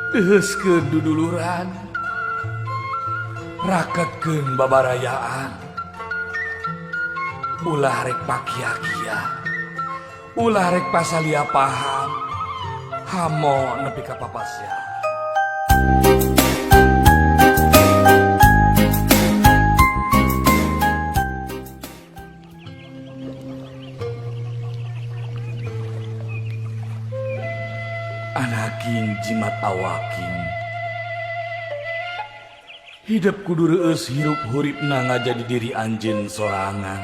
Deheskeun duduluran, raketkeun babarayaan, ulah rek pakia-kia, ulah rek pasalia paham, hamo nepi ka papasya. Anaking jimat awaking, hidup kudu reueus hirup huripna ngajadi diri anjeun sorangan.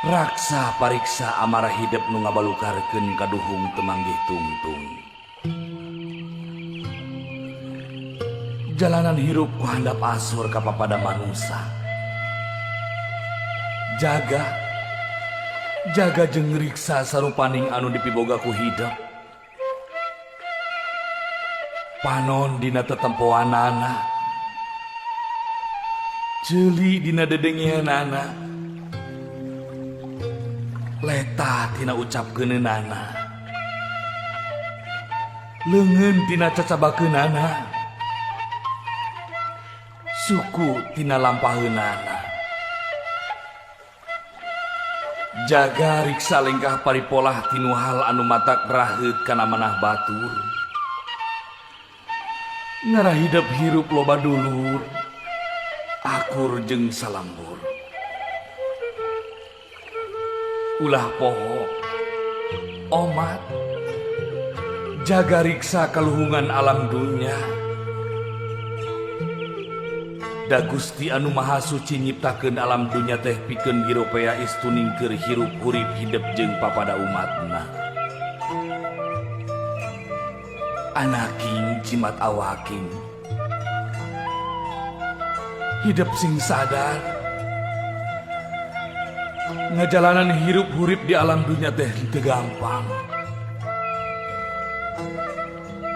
Raksa pariksa amarah hidup nu ngabalukarkeun kaduhung temanggih tungtung. Jalanan hirup ku handap asur ka papada manusia. Jaga jeung riksa sarupaning anu dipiboga ku hidup. Panon dina tetempoanana, ceuli dina dedengeunana, leta tina ucapkeunana, leungeun tina cacabakeunana, suku tina lampaheunana. Jaga riksa lengkah paripolah tinu hal anu matak raheut kana manah batur. Ngarah hidup hirup loba dulur, akur jeung salambur. Ulah poho, omat, jaga riksa kaluhungan alam dunya. Da Gusti anu Maha Suci nyiptakeun alam dunya teh pikeun giropea istuning keur hirup hurip hidup jeung papada umatna. Anaking jimat awaking, hidup sing sadar, ngajalanan hirup hurip di alam dunya teh teu gampang.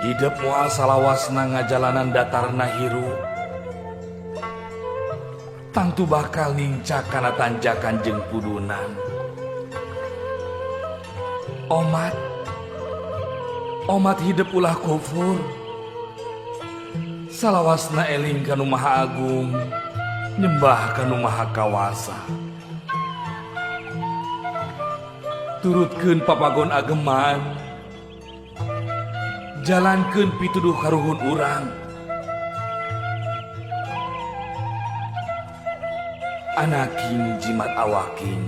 Hidup moal salawasna ngajalanan datarna hirup, tangtu bakal nincak kana tanjakan jeung pudunan. Omat hidup ulah kufur, salawasna eling kanu Maha Agung, nyembah kanu Maha Kawasa. Turutkeun papagon ageman, jalankeun pituduh karuhun urang. Anaking jimat awaking,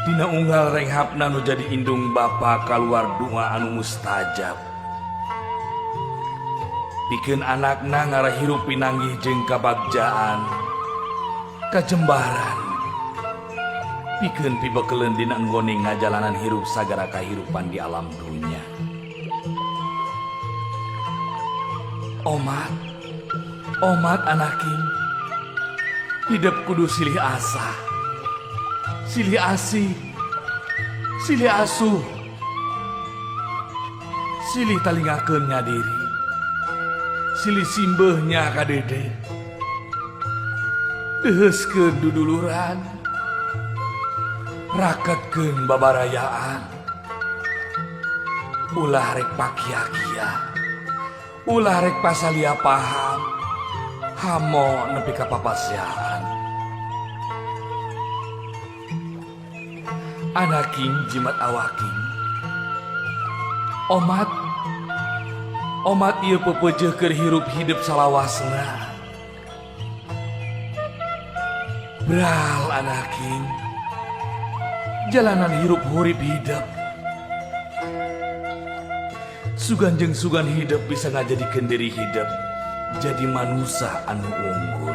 dina unggal renghapna nu jadi indung bapa kaluar doa anu mustajab. Pikeun anakna ngarah hirup pinanggih jeung kabagjaan, kajembaran. Pikeun pibekeleun dina enggone ngajalanan hirup sagara kahirupan di alam dunya. Omat anaking, hidup kudu silih asa, silih asih, silih asuh, silih talingakeun ngadiri, silih simbeuhnya kadede, deheskeun duduluran, raketkeun babarayaan, ulah rek pakia-kia, ulah rek pasalia paham, hamo nepi ka papasyaan. Anaking jimat awaking, omat ieu pepeujeuh keur hirup hidup salawasna. Bral anaking, jalanan hirup hurip hidup. Sugan jeung sugan hidup bisa ngajadikeun diri hidup jadi manusia anu unggul.